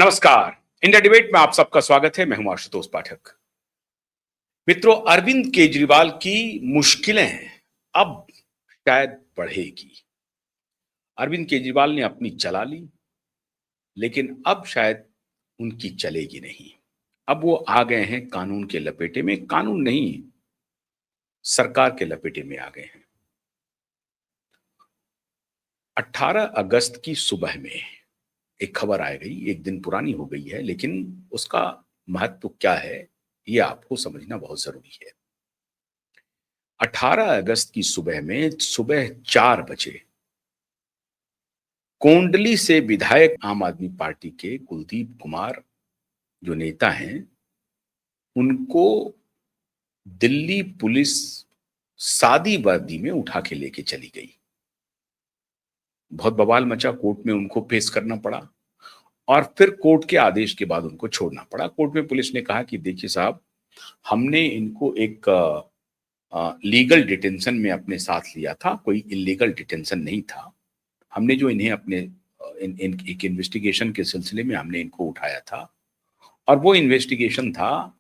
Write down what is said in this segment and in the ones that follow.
नमस्कार। India debate में आप सबका स्वागत है। मैं हूं आशुतोष पाठक। मित्रों, अरविंद केजरीवाल की मुश्किलें अब शायद बढ़ेगी। अरविंद केजरीवाल ने अपनी चला ली, लेकिन अब शायद उनकी चलेगी नहीं। अब वो आ गए हैं कानून के लपेटे में। कानून नहीं, सरकार के लपेटे में आ गए हैं। 18 अगस्त की सुबह में एक खबर आ गई, एक दिन पुरानी हो गई है, लेकिन उसका महत्व क्या है ये आपको समझना बहुत जरूरी है। 18 अगस्त की सुबह में सुबह 4 बजे कोंडली से विधायक आम आदमी पार्टी के कुलदीप कुमार जो नेता हैं, उनको दिल्ली पुलिस सादी वर्दी में उठा के लेके चली गई। बहुत बवाल मचा, कोर्ट में उनको पेश करना पड़ा और फिर कोर्ट के आदेश के बाद उनको छोड़ना पड़ा। कोर्ट में पुलिस ने कहा कि देखिए साहब, हमने इनको एक लीगल डिटेंशन में अपने साथ लिया था, कोई इलीगल डिटेंशन नहीं था। हमने जो इन्हें अपने एक इन्वेस्टिगेशन के सिलसिले में हमने इनको उठाया था, और वो इन्वेस्टिगेशन था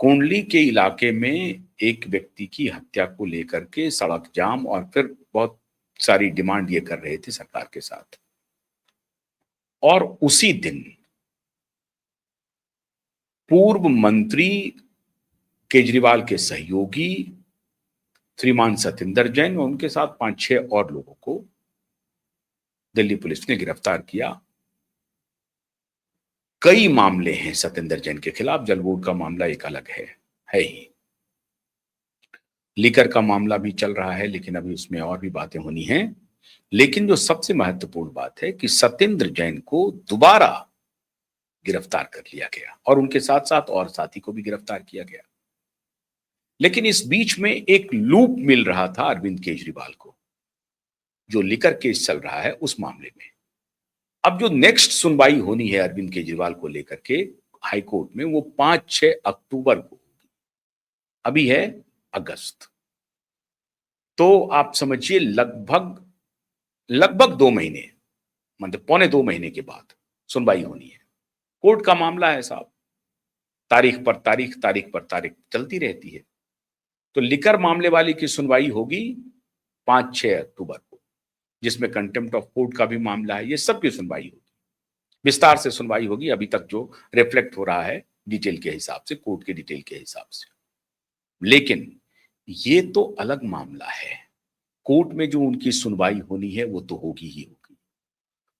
कोंडली के इलाके में एक व्यक्ति की हत्या को लेकर के, सड़क जाम, और फिर बहुत सारी डिमांड ये कर रहे थे सरकार के साथ। और उसी दिन पूर्व मंत्री केजरीवाल के सहयोगी श्रीमान सतिंदर जैन और उनके साथ 5-6 और लोगों को दिल्ली पुलिस ने गिरफ्तार किया। कई मामले हैं सतिंदर जैन के खिलाफ। जलवोट का मामला एक अलग है ही। लीकर का मामला भी चल रहा है, लेकिन अभी उसमें और भी बातें होनी हैं। लेकिन जो सबसे महत्वपूर्ण बात है कि सतिंदर जैन को दोबारा गिरफ्तार कर लिया गया और उनके साथ साथ और साथी को भी गिरफ्तार किया गया। लेकिन इस बीच में एक लूप मिल रहा था अरविंद केजरीवाल को, जो लीकर केस चल रहा है उस मामले में। अब जो नेक्स्ट सुनवाई होनी है अरविंद केजरीवाल को लेकर के हाई कोर्ट में, वो 5-6 अक्टूबर को होगी। अभी है अगस्त, तो आप समझिए लगभग 2 महीने, मतलब पौने 2 महीने के बाद सुनवाई होनी है। कोर्ट का मामला है साहब, तारीख पर तारीख चलती रहती है। तो लिकर मामले वाली की सुनवाई होगी 5-6 अक्टूबर को, जिसमें कंटेम्प्ट ऑफ कोर्ट का भी मामला है। ये सब की सुनवाई होगी, विस्तार से सुनवाई होगी। अभी तक जो रिफ्लेक्ट हो रहा है डिटेल के हिसाब से, कोर्ट के डिटेल के हिसाब से। लेकिन ये तो अलग मामला है। कोर्ट में जो उनकी सुनवाई होनी है वो तो होगी ही होगी।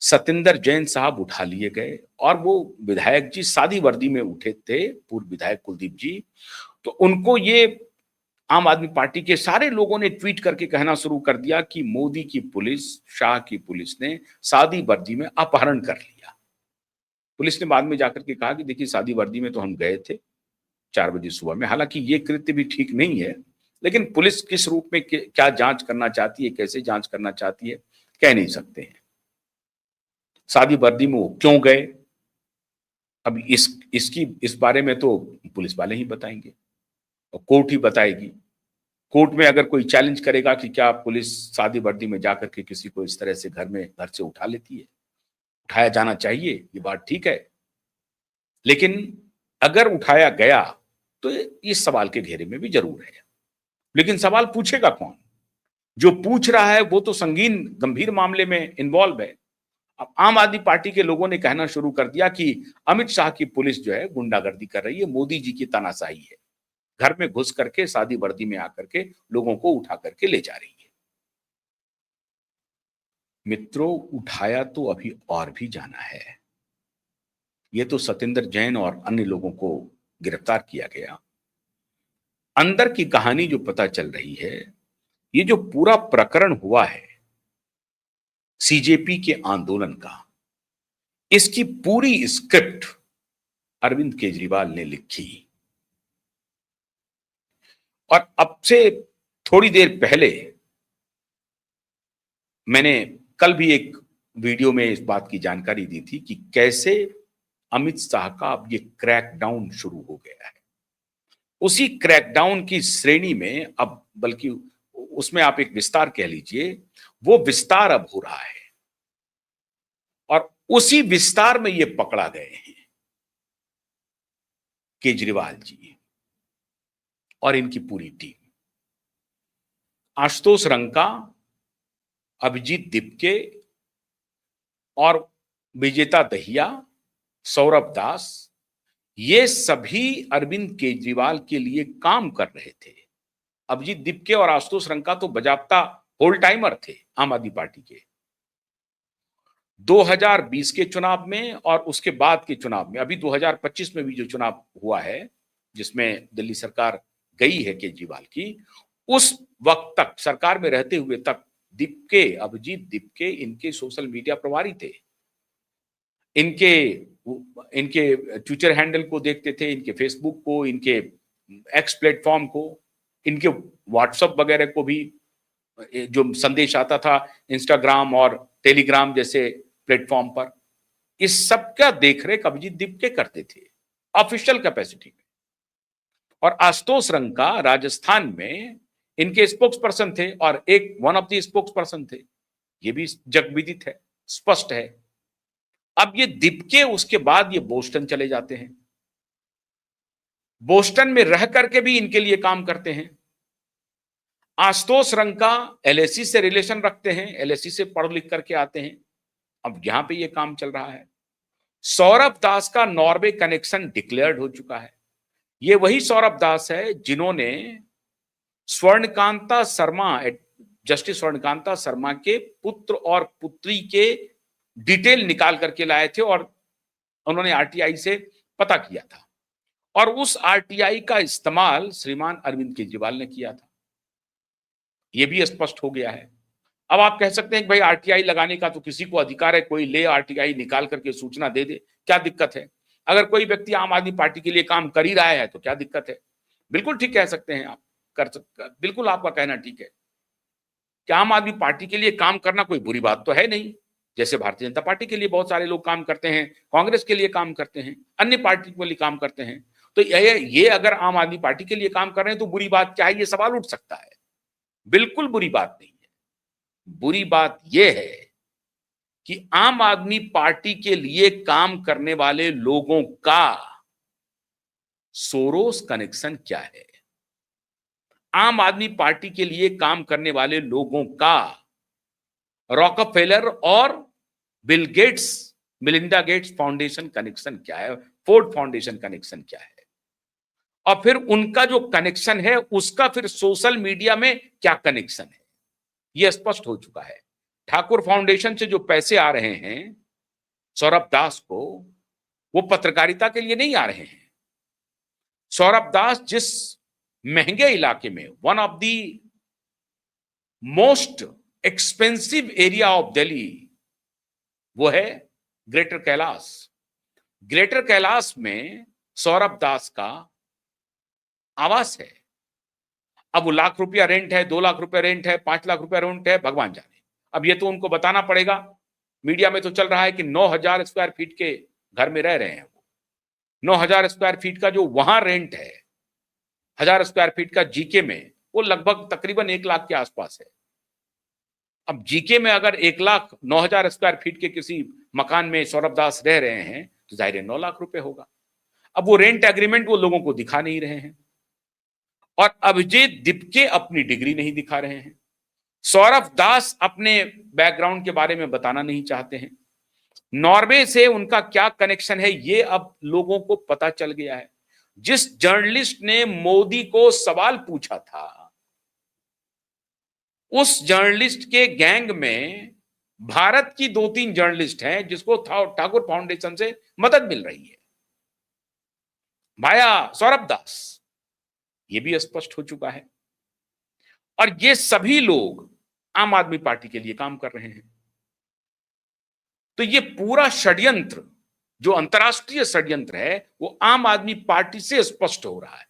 सतिंदर जैन साहब उठा लिए गए, और वो विधायक जी सादी वर्दी में उठे थे, पूर्व विधायक कुलदीप जी। तो उनको ये आम आदमी पार्टी के सारे लोगों ने ट्वीट करके कहना शुरू कर दिया कि मोदी की पुलिस, शाह की पुलिस ने सादी वर्दी में अपहरण कर लिया। पुलिस ने बाद में जाकर के कहा कि देखिए, सादी वर्दी में तो हम गए थे 4 बजे सुबह में। हालांकि ये कृत्य भी ठीक नहीं है, लेकिन पुलिस किस रूप में क्या जांच करना चाहती है, कैसे जांच करना चाहती है, कह नहीं सकते हैं। सादी वर्दी में वो क्यों गए, अब इस बारे में तो पुलिस वाले ही बताएंगे और कोर्ट ही बताएगी। कोर्ट में अगर कोई चैलेंज करेगा कि क्या पुलिस सादी वर्दी में जाकर के किसी को इस तरह से घर से उठा लेती है, उठाया जाना चाहिए, ये बात ठीक है। लेकिन अगर उठाया गया तो इस सवाल के घेरे में भी जरूर है। लेकिन सवाल पूछेगा कौन? जो पूछ रहा है वो तो संगीन गंभीर मामले में इन्वॉल्व है। अब आम आदमी पार्टी के लोगों ने कहना शुरू कर दिया कि अमित शाह की पुलिस जो है गुंडागर्दी कर रही है, मोदी जी की तानाशाही है, घर में घुस करके सादी वर्दी में आकर के लोगों को उठा करके ले जा रही है। मित्रों, उठाया तो अभी और भी जाना है। ये तो सतिंदर जैन और अन्य लोगों को गिरफ्तार किया गया। अंदर की कहानी जो पता चल रही है, ये जो पूरा प्रकरण हुआ है सीजेपी के आंदोलन का, इसकी पूरी स्क्रिप्ट अरविंद केजरीवाल ने लिखी। और अब से थोड़ी देर पहले मैंने कल भी एक वीडियो में इस बात की जानकारी दी थी कि कैसे अमित शाह का अब ये क्रैकडाउन शुरू हो गया है। उसी क्रैकडाउन की श्रेणी में अब, बल्कि उसमें आप एक विस्तार कह लीजिए, वो विस्तार अब हो रहा है। और उसी विस्तार में ये पकड़ा गए हैं केजरीवाल जी और इनकी पूरी टीम। आशुतोष रंका, अभिजीत दिपके और विजेता दहिया, सौरभ दास, ये सभी अरविंद केजरीवाल के लिए काम कर रहे थे। अभिजीत दिपके और आशुतोष रंका तो बजाबता होल टाइमर थे आम आदमी पार्टी के। 2020 के चुनाव में और उसके बाद के चुनाव में, अभी 2025 में भी जो चुनाव हुआ है जिसमें दिल्ली सरकार गई है केजरीवाल की, उस वक्त तक, सरकार में रहते हुए तक, दिपके, अभिजीत दिपके इनके सोशल मीडिया प्रभारी थे। इनके ट्विटर हैंडल को देखते थे, इनके फेसबुक को, इनके एक्स प्लेटफॉर्म को, इनके व्हाट्सएप वगैरह को भी, जो संदेश आता था इंस्टाग्राम और टेलीग्राम जैसे प्लेटफॉर्म पर, इस सब का देखरेख अभिजीत दिपके करते थे ऑफिशियल कैपेसिटी में। और आशुतोष रंका राजस्थान में इनके स्पोक्स पर्सन थे और एक one of the spokes person थे। ये भी जगविदित है, स्पष्ट है। अब ये दिपके उसके बाद ये बोस्टन चले जाते हैं, बोस्टन में रह करके भी इनके लिए काम करते हैं। आशुतोष रंका एलएसी से रिलेशन रखते हैं, एलएसी से पढ़ लिख करके आते हैं, अब यहां पे ये काम चल रहा है। सौरभ दास का नॉर्वे कनेक्शन डिक्लेयर्ड हो चुका है। ये वही सौरभ दास है जिन्होंने स्वर्णकांता शर्मा, जस्टिस स्वर्णकांता शर्मा के पुत्र और पुत्री के डिटेल निकाल करके लाए थे और उन्होंने आरटीआई से पता किया था, और उस आरटीआई का इस्तेमाल श्रीमान अरविंद केजरीवाल ने किया था। यह भी स्पष्ट हो गया है। अब आप कह सकते हैं कि भाई आरटीआई लगाने का तो किसी को अधिकार है, कोई ले आरटीआई निकाल करके सूचना दे दे, क्या दिक्कत है? अगर कोई व्यक्ति आम आदमी पार्टी के लिए काम कर ही रहा है तो क्या दिक्कत है? बिल्कुल ठीक कह सकते हैं आप, बिल्कुल आपका कहना ठीक है कि आम आदमी पार्टी के लिए काम करना कोई बुरी बात तो है नहीं। जैसे भारतीय जनता पार्टी के लिए बहुत सारे लोग काम करते हैं, कांग्रेस के लिए काम करते हैं, अन्य पार्टी के लिए काम करते हैं, तो ये अगर आम आदमी पार्टी के लिए काम कर रहे हैं तो बुरी बात क्या है, ये सवाल उठ सकता है। बिल्कुल बुरी बात नहीं है। बुरी बात यह है कि आम आदमी पार्टी के लिए काम करने वाले लोगों का सोरोस कनेक्शन क्या है, आम आदमी पार्टी के लिए काम करने वाले लोगों का रॉकफेलर और Bill Gates, Melinda Gates foundation connection क्या है, फोर्ड फाउंडेशन कनेक्शन क्या है, और फिर उनका जो कनेक्शन है उसका फिर सोशल मीडिया में क्या कनेक्शन है, यह स्पष्ट हो चुका है। ठाकुर फाउंडेशन से जो पैसे आ रहे हैं सौरभ दास को, वो पत्रकारिता के लिए नहीं आ रहे हैं। सौरभ दास जिस महंगे इलाके में, one of the most expensive area of Delhi, वो है ग्रेटर कैलाश। ग्रेटर कैलाश में सौरभ दास का आवास है। अब वो लाख रुपया रेंट है, 2 लाख रुपया रेंट है, 5 लाख रुपया रेंट है, भगवान जाने। अब ये तो उनको बताना पड़ेगा। मीडिया में तो चल रहा है कि 9,000 स्क्वायर फीट के घर में रह रहे हैं वो। 9,000 स्क्वायर फीट का जो वहां रेंट है, 1,000 स्क्वायर फीट का जीके में, वो लगभग तकरीबन 1 लाख के आसपास है। अब जीके में अगर 1 लाख 9,000 स्क्वायर फीट के किसी मकान में सौरभ दास रह रहे हैं तो जाहिर है 9 लाख रुपए होगा। अब वो रेंट एग्रीमेंट वो लोगों को दिखा नहीं रहे हैं, और अभिजीत दिपके अपनी डिग्री नहीं दिखा रहे हैं। सौरभ दास अपने बैकग्राउंड के बारे में बताना नहीं चाहते हैं। नॉर्वे से उनका क्या कनेक्शन है ये अब लोगों को पता चल गया है। जिस जर्नलिस्ट ने मोदी को सवाल पूछा था, उस जर्नलिस्ट के गैंग में भारत की 2-3 जर्नलिस्ट हैं जिसको ठाकुर फाउंडेशन से मदद मिल रही है, भाया सौरभ दास। ये भी स्पष्ट हो चुका है। और ये सभी लोग आम आदमी पार्टी के लिए काम कर रहे हैं। तो ये पूरा षड्यंत्र, जो अंतरराष्ट्रीय षड्यंत्र है, वो आम आदमी पार्टी से स्पष्ट हो रहा है।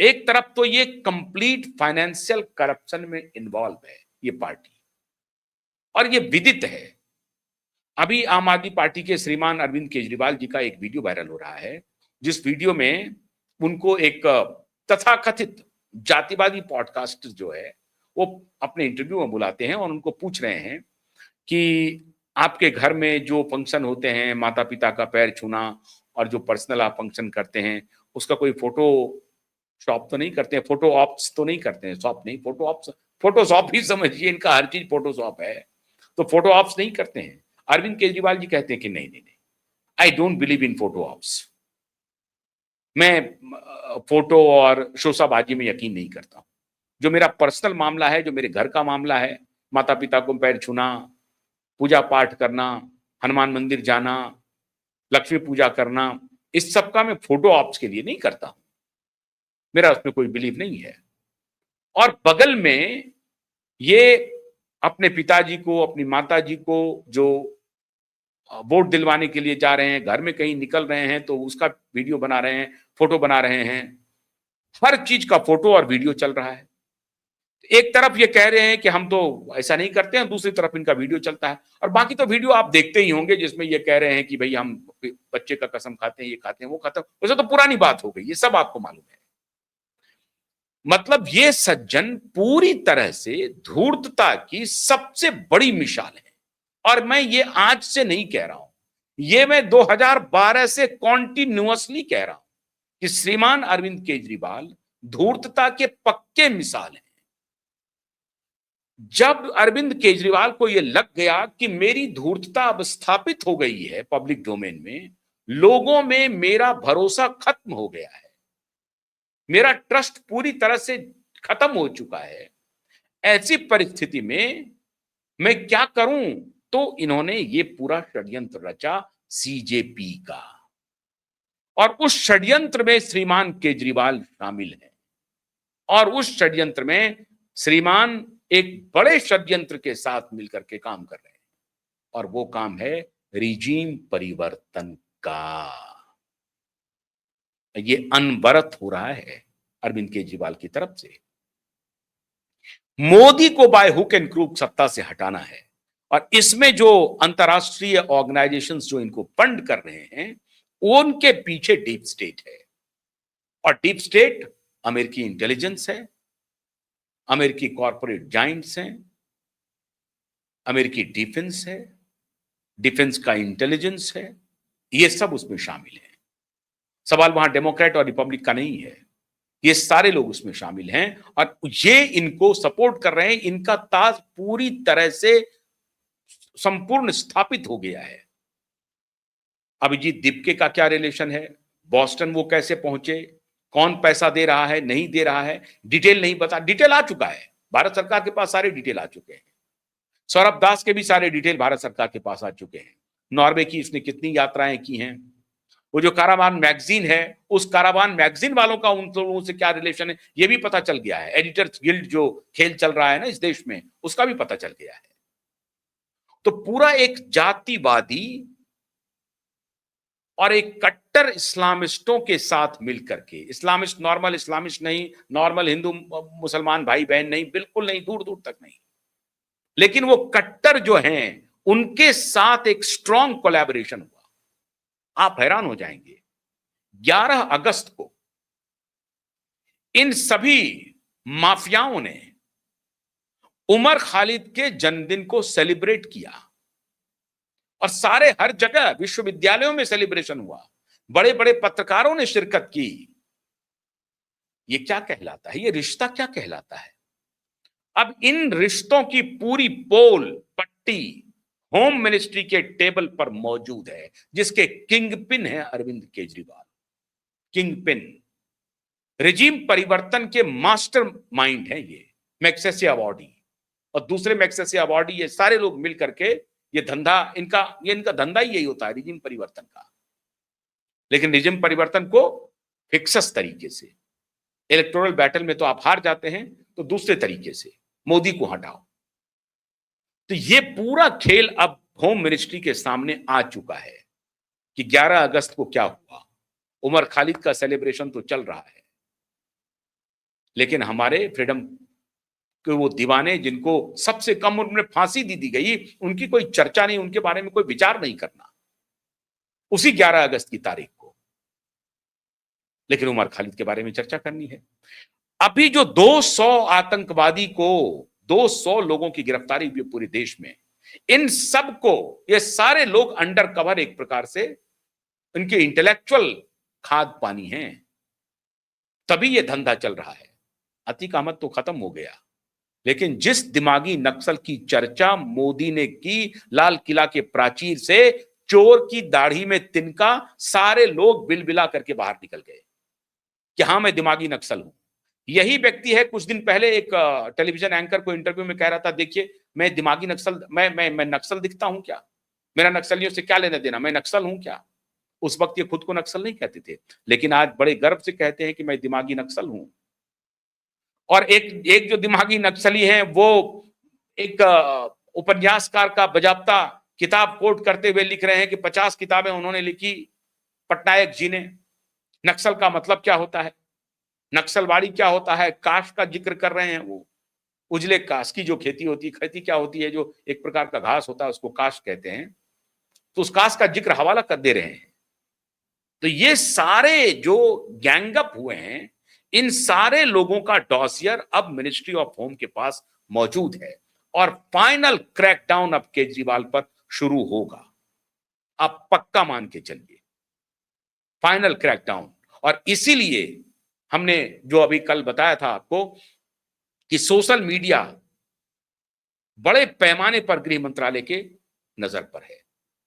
एक तरफ तो ये कंप्लीट फाइनेंशियल करप्शन में इन्वॉल्व है ये पार्टी, और ये विदित है। अभी आम आदमी पार्टी के श्रीमान अरविंद केजरीवाल जी का एक वीडियो वायरल हो रहा है, जिस वीडियो में उनको एक तथाकथित जातिवादी पॉडकास्टर जो है वो अपने इंटरव्यू में बुलाते हैं और उनको पूछ रहे हैं कि आपके घर में जो फंक्शन होते हैं, माता पिता का पैर छूना और जो पर्सनल आप फंक्शन करते हैं, उसका कोई फोटो शॉप तो नहीं करते हैं, फोटो ऑप्स तो नहीं करते हैं, शॉप नहीं, फोटो ऑप्स, फोटोशॉप ही समझिए, इनका हर चीज फोटोशॉप है, तो फोटो ऑप्स नहीं करते हैं। अरविंद केजरीवाल जी कहते हैं कि नहीं नहीं नहीं, I don't believe in photo ops, मैं फोटो और शोशाबाजी में यकीन नहीं करता हूं। जो मेरा पर्सनल मामला है, जो मेरे घर का मामला है, माता पिता को पैर छूना, पूजा पाठ करना, हनुमान मंदिर जाना, लक्ष्मी पूजा करना, इस सब का मैं फोटो ऑप्स के लिए नहीं करता हूं, मेरा उसमें कोई बिलीव नहीं है। और बगल में ये अपने पिताजी को, अपनी माता जी को जो वोट दिलवाने के लिए जा रहे हैं, घर में कहीं निकल रहे हैं तो उसका वीडियो बना रहे हैं, फोटो बना रहे हैं, हर चीज का फोटो और वीडियो चल रहा है। एक तरफ ये कह रहे हैं कि हम तो ऐसा नहीं करते हैं, दूसरी तरफ इनका वीडियो चलता है, और बाकी तो वीडियो आप देखते ही होंगे जिसमें ये कह रहे हैं कि भाई हम बच्चे का कसम खाते हैं, ये खाते हैं, वो खाते हैं, वैसे तो पुरानी बात हो गई, ये सब आपको मालूम है। मतलब ये सज्जन पूरी तरह से धूर्तता की सबसे बड़ी मिसाल है, और मैं ये आज से नहीं कह रहा हूं, ये मैं 2012 से कॉन्टिन्यूअसली कह रहा हूं कि श्रीमान अरविंद केजरीवाल धूर्तता के पक्के मिसाल हैं। जब अरविंद केजरीवाल को यह लग गया कि मेरी धूर्तता अब स्थापित हो गई है पब्लिक डोमेन में, लोगों में मेरा भरोसा खत्म हो गया है, मेरा ट्रस्ट पूरी तरह से खत्म हो चुका है, ऐसी परिस्थिति में मैं क्या करूं, तो इन्होंने ये पूरा षड्यंत्र रचा सीजेपी का, और उस षड्यंत्र में श्रीमान केजरीवाल शामिल हैं, और उस षड्यंत्र में श्रीमान एक बड़े षड्यंत्र के साथ मिलकर के काम कर रहे हैं, और वो काम है रिजीम परिवर्तन का। ये अनवरत हो रहा है अरविंद केजरीवाल की तरफ से। मोदी को बाय हुक एंड क्रूक सत्ता से हटाना है, और इसमें जो अंतरराष्ट्रीय ऑर्गेनाइजेशंस जो इनको फंड कर रहे हैं, उनके पीछे डीप स्टेट है, और डीप स्टेट अमेरिकी इंटेलिजेंस है, अमेरिकी कॉर्पोरेट जाइंट्स हैं, अमेरिकी डिफेंस है, डिफेंस का इंटेलिजेंस है, ये सब उसमें शामिल है। सवाल वहां डेमोक्रेट और रिपब्लिक का नहीं है, ये सारे लोग उसमें शामिल हैं, और ये इनको सपोर्ट कर रहे हैं। इनका ताज पूरी तरह से संपूर्ण स्थापित हो गया है। अभिजीत दीपके का क्या रिलेशन है, बॉस्टन वो कैसे पहुंचे, कौन पैसा दे रहा है, नहीं दे रहा है, डिटेल नहीं बता, डिटेल आ चुका है, भारत सरकार के पास सारे डिटेल आ चुके हैं। सौरभ दास के भी सारे डिटेल भारत सरकार के पास आ चुके हैं। नॉर्वे की इसने कितनी यात्राएं की हैं, वो जो कारावान मैगजीन है, उस कारावान मैगजीन वालों का उन लोगों से क्या रिलेशन है, ये भी पता चल गया है। एडिटर्स गिल्ड जो खेल चल रहा है ना इस देश में, उसका भी पता चल गया है। तो पूरा एक जातिवादी और एक कट्टर इस्लामिस्टों के साथ मिलकर के, इस्लामिस्ट नॉर्मल इस्लामिस्ट नहीं, नॉर्मल हिंदू मुसलमान भाई बहन नहीं, बिल्कुल नहीं, दूर दूर तक नहीं, लेकिन वो कट्टर जो हैं उनके साथ एक स्ट्रॉन्ग कोलैबोरेशन हुआ। आप हैरान हो जाएंगे, 11 अगस्त को इन सभी माफियाओं ने उमर खालिद के जन्मदिन को सेलिब्रेट किया, और सारे हर जगह विश्वविद्यालयों में सेलिब्रेशन हुआ, बड़े बड़े पत्रकारों ने शिरकत की। ये क्या कहलाता है, ये रिश्ता क्या कहलाता है? अब इन रिश्तों की पूरी पोल पट्टी होम मिनिस्ट्री के टेबल पर मौजूद है, जिसके किंगपिन है अरविंद केजरीवाल। किंगपिन, रिजीम परिवर्तन के मास्टर माइंड है ये मैक्सेसे अवॉर्डी, और दूसरे मैक्सेसे अवॉर्डी, ये सारे लोग मिलकर के ये धंधा इनका धंधा ही यही होता है, रिजीम परिवर्तन का। लेकिन रिजीम परिवर्तन को फिक्सस तरीके से, इलेक्टोरल बैटल में तो आप हार जाते हैं, तो दूसरे तरीके से मोदी को हटाओ। तो ये पूरा खेल अब होम मिनिस्ट्री के सामने आ चुका है कि 11 अगस्त को क्या हुआ। उमर खालिद का सेलिब्रेशन तो चल रहा है, लेकिन हमारे फ्रीडम के वो दीवाने जिनको सबसे कम उम्र में फांसी दी गई, उनकी कोई चर्चा नहीं, उनके बारे में कोई विचार नहीं करना उसी 11 अगस्त की तारीख को, लेकिन उमर खालिद के बारे में चर्चा करनी है। अभी जो 200 आतंकवादी को, 200 लोगों की गिरफ्तारी हुई पूरे देश में, इन सबको, ये सारे लोग अंडर कवर एक प्रकार से इनके इंटेलेक्चुअल खाद पानी हैं, तभी ये धंधा चल रहा है। अतीक अहमद तो खत्म हो गया, लेकिन जिस दिमागी नक्सल की चर्चा मोदी ने की लाल किला के प्राचीर से, चोर की दाढ़ी में तिनका, सारे लोग बिलबिला करके बाहर निकल गए कि हाँ मैं दिमागी नक्सल हूं। यही व्यक्ति है, कुछ दिन पहले एक टेलीविजन एंकर को इंटरव्यू में कह रहा था, देखिए मैं दिमागी नक्सल, मैं नक्सल दिखता हूं क्या, मेरा नक्सलियों से क्या लेना देना, मैं नक्सल हूं क्या। उस वक्त ये खुद को नक्सल नहीं कहते थे, लेकिन आज बड़े गर्व से कहते हैं कि मैं दिमागी नक्सल हूं। और एक एक जो दिमागी नक्सली है वो एक उपन्यासकार का बजाबता किताब कोट करते हुए लिख रहे हैं कि 50 किताबें उन्होंने लिखी पटनायक जी ने। नक्सल का मतलब क्या होता है, नक्सलवाड़ी क्या होता है, काश का जिक्र कर रहे हैं वो। उजले काश की जो खेती होती है, खेती क्या होती है, जो एक प्रकार का घास होता है उसको काश कहते हैं, तो उस काश का जिक्र हवाला कर दे रहे हैं। तो ये सारे जो गैंगअप हुए हैं, इन सारे लोगों का डॉसियर अब मिनिस्ट्री ऑफ होम के पास मौजूद है और फाइनल क्रैकडाउन अब केजरीवाल पर शुरू होगा। आप पक्का मान के चलिए, फाइनल क्रैकडाउन। और इसीलिए हमने जो अभी कल बताया था आपको कि सोशल मीडिया बड़े पैमाने पर गृह मंत्रालय के नजर पर है,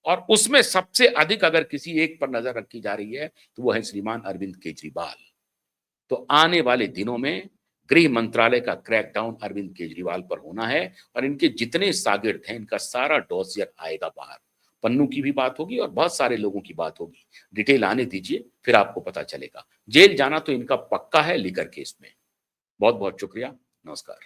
और उसमें सबसे अधिक अगर किसी एक पर नजर रखी जा रही है तो वो है श्रीमान अरविंद केजरीवाल। तो आने वाले दिनों में गृह मंत्रालय का क्रैकडाउन अरविंद केजरीवाल पर होना है, और इनके जितने शागिर्द हैं इनका सारा डॉसियर आएगा बाहर। पन्नू की भी बात होगी और बहुत सारे लोगों की बात होगी। डिटेल आने दीजिए, फिर आपको पता चलेगा। जेल जाना तो इनका पक्का है लीकर केस में। बहुत बहुत शुक्रिया, नमस्कार।